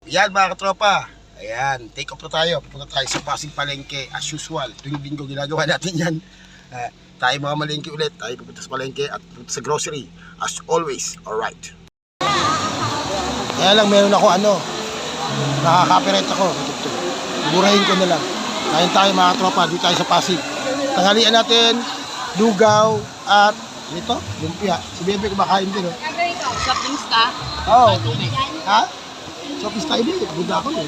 Yan mga katropa. Ayan, take off na tayo. Pupunta tayo sa Pasig Palengke as usual. Tuwing linggo ginagawa natin yan. Tayo mga malengke ulit. Tayo pupunta sa palengke at pupunta sa grocery. As always, alright. Kaya lang meron ako nakaka-copyright ako. Burahin ko na lang. Kain tayo mga katropa. Dito tayo sa Pasig. Tanghalian natin, lugaw at ito, lumpia. Si Bebe kumakain din. Shopping ka? Oo. Ha? Shopping tayo din. Buda ako eh.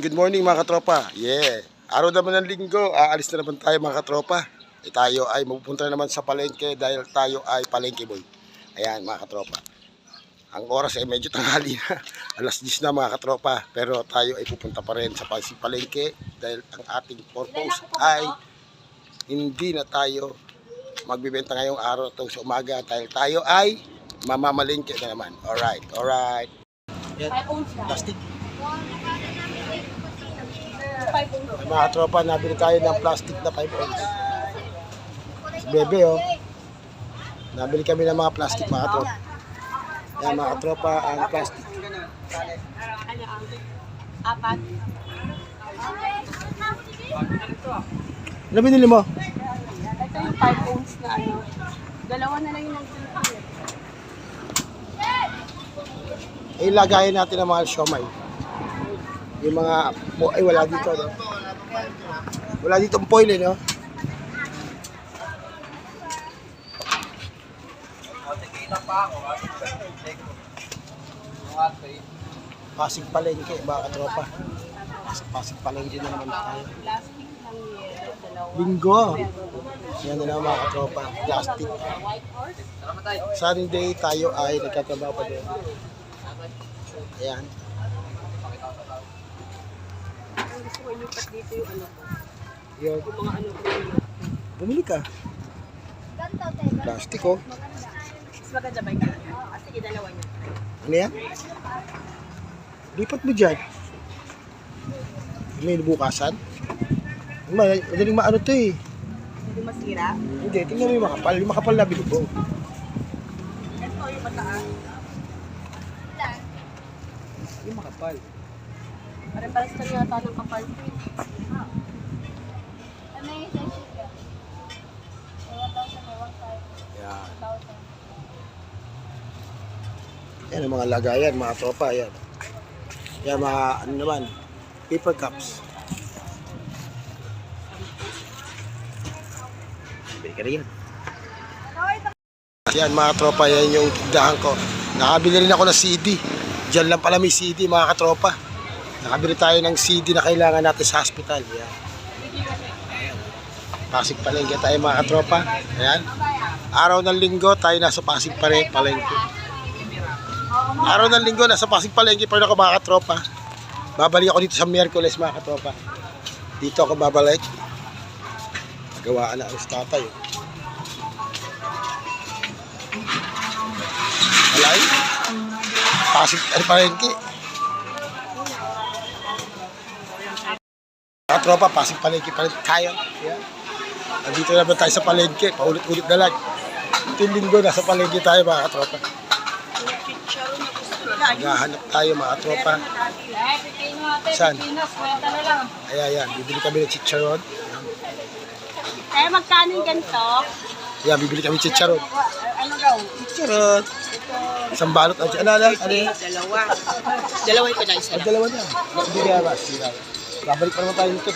Good morning mga katropa. Yeah. Araw naman ng linggo. Aalis na naman tayo mga katropa. Tayo ay mapupunta naman sa palengke dahil tayo ay palengke boy. Ayan mga katropa. Ang oras ay medyo tanghali na. Alas 10 na mga katropa. Pero tayo ay pupunta pa rin sa Pasig Palengke dahil ang ating purpose ay hindi na tayo magbibenta ngayong araw ito sa umaga dahil tayo ay mamamalengke na naman. Alright, alright. Yan, plastic. Ay, mga katropa, nabili tayo ng plastic na 5 ounce. Si Bebe nabili kami ng mga plastic mga katropa. Yan mga katropa, ang plastic. Apat. Ano binili mo? Ito yung 5 ounce na Dalawa na lang yung nagpili. Ilagayin natin ang mga siomay. Yung mga, ay wala dito, no? Wala dito ang foil, no? Pasig Palengke, mga katropa. Pasig Palengke na naman tayo. Plastic lang yun. Dalawa. Linggo. Yan na naman mga katropa. Plastic. Sunday tayo ay nagkatrabaho pa din. Ayan. Gusto ko ilipat dito yung Yun. Yung mga Bumili ka. Plastic Mas maganda ba yung sige, dalawa niya. Ano yan? Lipat mo dyan. May bukasan. Madaling maano to eh. Hindi masira. Hindi, tingnan mo yung makapal. Yung makapal na binubo. Ito yung mataas. Yung makapal. Pare-pares ka yata ng kapal. Yan. Yan ang mga lagayan, mga tropa. Yan. Yan mga ano naman, paper cups. Bili ka na yan. Yan mga tropa, yan yung tindahan ko. Nakabili rin ako ng CD. Diyan lang pala may CD mga katropa. Nakabili tayo ng CD na kailangan natin sa hospital. Yan. Ayan. Pasig Palengke tayo mga katropa. Ayan. Araw ng linggo tayo nasa Pasig Palengke. Araw ng linggo nasa Pasig Palengke pa rin ako mga katropa. Babalik ako dito sa Miyerkules mga katropa. Dito ako babalik. Gawaan na ang tatay. Alay. Pasig Palengke. Mga tropa, Pasig Palengke pa rin tayo. Yeah. Nandito naman tayo sa palengke. Paulit-ulit na lang. Ito yung linggo, nasa palengke tayo mga tropa. Naghahanap tayo mga tropa. Saan? Ayan, bibili kami ng chicharon. Kaya magkano yung ganito? Ayan, bibili kami ng chicharon. Ano daw? Chicharon. Isang balot. Ano yan? Dalawa. Dalawa ito na isa lang. Dalawa na. Hindi kaya ba? Babalik pa naman tayo dito.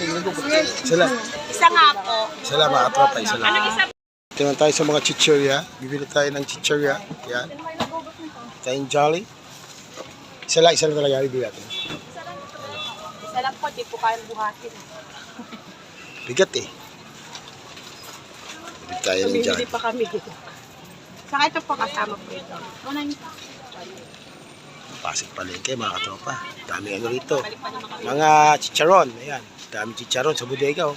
Isa lang. Isa nga po. Isa lang mga tropa. Isa lang. Anong isa? Tingnan tayo sa mga chichirya. Bibili tayo ng chichirya. Ayan. Tayong Jolly. Isa lang talaga bibili natin. Isa lang po, di po kayang buhatin. Bigat eh. Bibili tayo ng Jolly. Bumili pa kami. Saka ito po kasama po ito. Pasig Palengke mga katropa. Dami ano rito. Mga chicharon. Ayan. Dami chicharon sa bodega.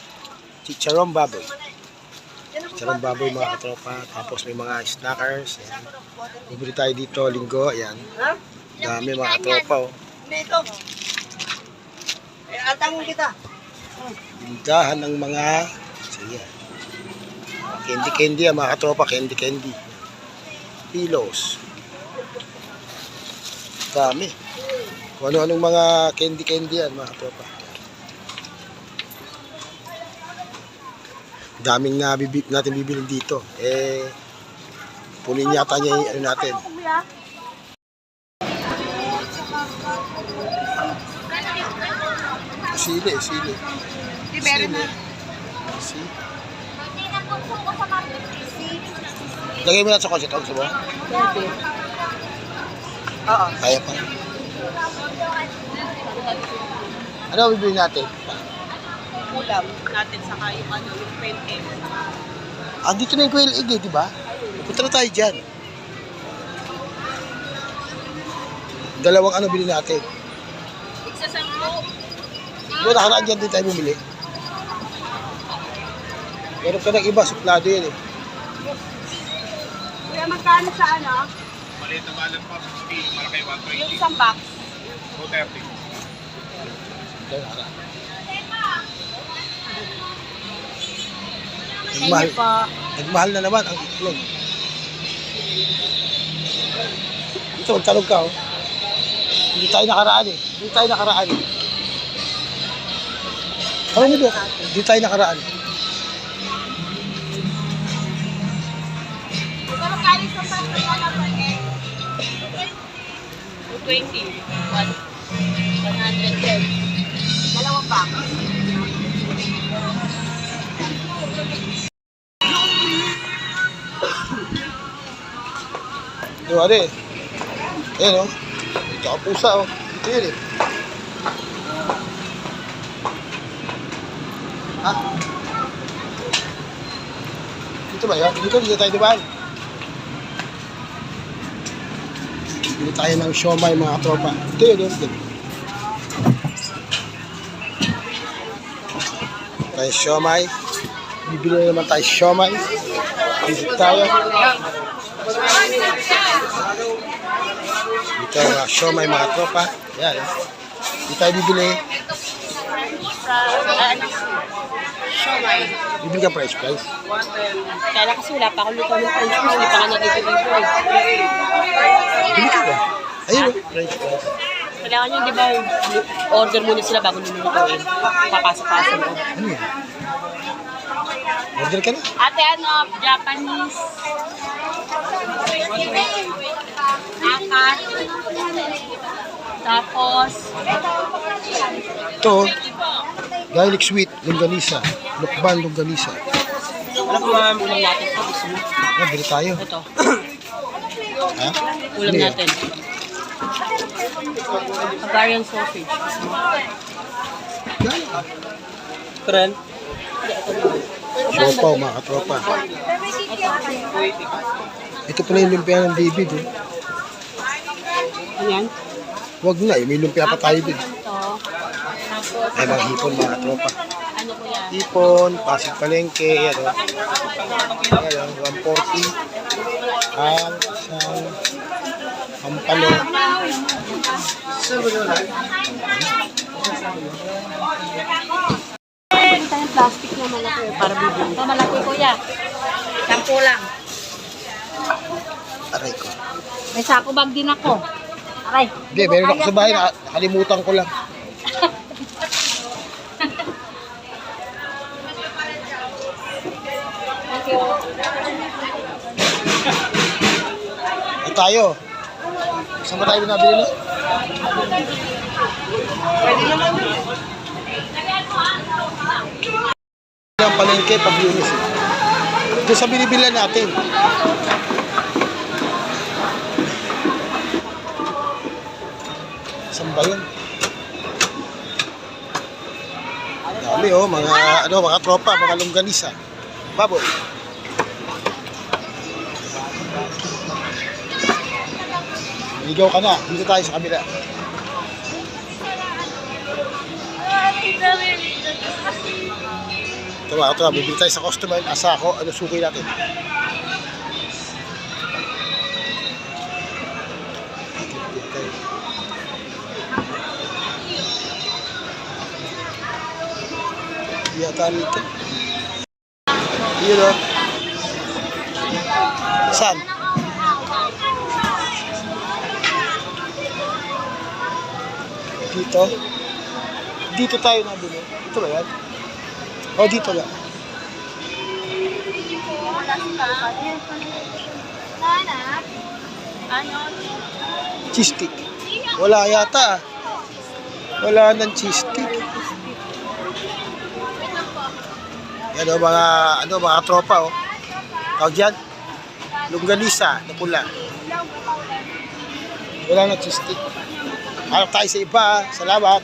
Chicharon baboy. Chicharon baboy mga katropa. Tapos may mga snackers. Ayan. Bibili tayo dito linggo. Ayan. Dami mga katropa. Dito. Atang kita. Tindahan ng mga Ayan. Candy yan mga katropa, candy. Pilos. Dami. Kung ano-anong mga candy yan mga katropa. Daming natin bibilin dito. Punin yata niya yung ano natin. Sili. Sili. Lagay mo na sa konsit. Gusto mo? Oo. Kaya pa. Ano bibili natin? Ulam natin sa yung ano, yung pente. Andito na yung quail egg di ba? Punta na tayo dyan. Dalawang ano bili natin. Isa sa mo. Doon nakaraan dyan din tayo bumili. Meron ka ng iba, suplado yan eh. Kuya, magkano sa ano? Maliit na balat po, 60, malaki Yung 120, isang box. 230. Doon nakaraan. Sa inyo po. Nagmahal na naman ang itlog. Ito, magtalog ka oh. Hindi tayo nakaraan eh. Ano mo doon? Hindi tayo nakaraan. Pero kali sa pagkakita na po eh. 220. 110. Dalawang box. Ito ano eh. Ayan oh. Tsaka pusa oh. Ito yun eh. Ha? Dito ba yun? Dito tayo diba? Bili tayo ng siomay mga tropa. Ito yun yun. Tayo siomay. Bibili na naman tayo siomay. Visit tayo. Dito ang siomay mga tropa. Yan. Dito tayo bibili. Siomay. Bibili ka price. Kaya kasi wala pa ako luto ng French fries. Hindi pa nga nagigibig ko eh. Bibili ka ba? Ayun o. Price. Kailangan nyo, di ba, order muna sila bago nilulutuin. Papasok-pasok mo. Ano yan? Order ka na? Ate, ano, Japanese. Akat. Tapos, Ito, garlic sweet, longganisa. Lukban, longganisa. ano po mga ulam natin? Ito, gusto mo? Ah, bili tayo. Ito, Ha? ulam Ano yan? natin. Hungarian sausage. Kren? Siopaw mga katropa. Ito pala yung lumpia ng David. Eh. Ano yan? Huwag na, may lumpia pa tayo din. Ito. Tapos, Ay, mga hipon mga katropa. ano po yan? Hipon, Pasig Palengke, yan o. Ayan, 140. Ang isang pampalo. Pwede tayong plastic na malaki para bibili. Ito malaki kuya. 10 lang. Aray ko. May sako bag din ako. Aray. Hindi, meron ako sa bahay, nakalimutan ko lang. Thank you. At tayo. Saan ba tayo binabili na? Pwede naman yun. Ang palengke pag lunes. Ito sa binibilan natin. Saan ba yun? Dami oh, mga tropa, mga longganisa. Baboy. Ligaw ka na, dito tayo sa kabila. Ito, bibili tayo sa customer. Asa ako, ano suki natin? Yata nito. Yun o. Saan? Dito? Dito tayo nabili. Dito ba yan? O, dito lang. Cheese stick. Wala yata. Wala nang cheese stick. Yan o, mga tropa o. Tawag dyan? Longganisa na pula. Wala nang cheese stick. Hanap tayo sa iba. Salamat.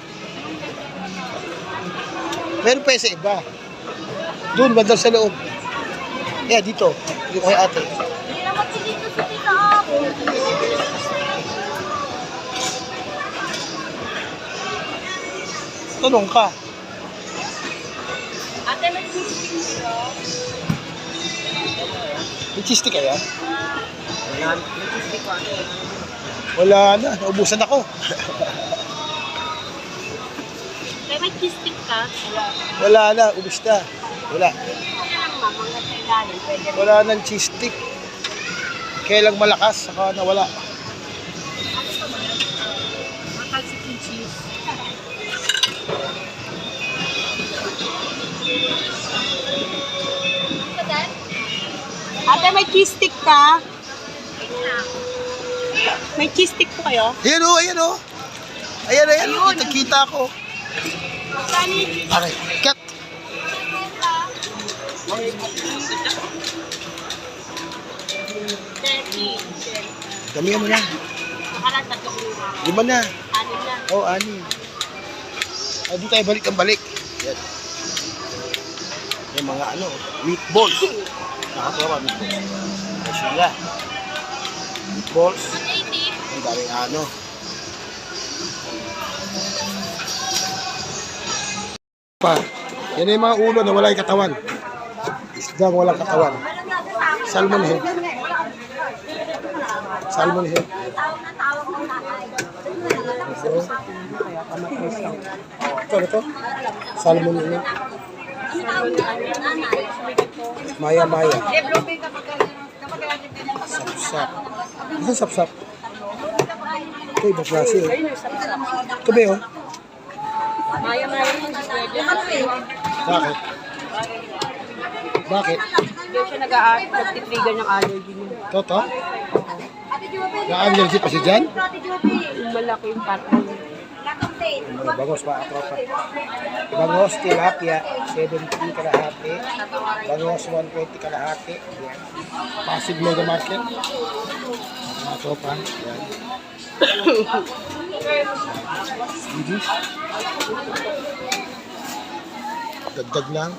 Meron pa sa iba. Doon, bandang sa loob. Yeah, dito. Dito kay ate. Tanong ka. Ate, may cheese dito. May cheese stick kaya? Wala na. Naubusan ako. May cheese stick ka? Wala na. Ubus na. Wala. Pwede. Wala nang cheese stick. Kailang malakas, saka nawala. Matalsik yung cheese. Ate, may cheese stick ka? May cheese stick po kayo? Ayan o, ayan o. Ayan, ayan. Kita ko. Sani? Aray, kat. Damihan mo na. Nakalang tatlong lima. 5 na. Anim na. Oo, 6. Di tayo balik ang balik. Yan. Yung mga meatballs. Nakatawa, meatballs. Kasi sila. Meatballs. Ang daming Pa. Yan yung mga ulo na wala yung katawan. Isdang walang katawan. Salmon head. Salmon head. Ito. Salmon head. Maya. Sapsap. Ano sapsap? Ito ibang klase. Ito ba yun? Maya-maya yung pwede. Bakit? Bakit? Hindi siya nag-trigger ng allergy niya. Toto? Na-allergy pa siya dyan? Yung malaki yung pattern. Bangos pa, tropa. Bangos, tilapia, 70 kalahati. Bangos, 120 kalahati. Yan. Pasig Mega Market. Mga tropa. Yan. Dagdag lang.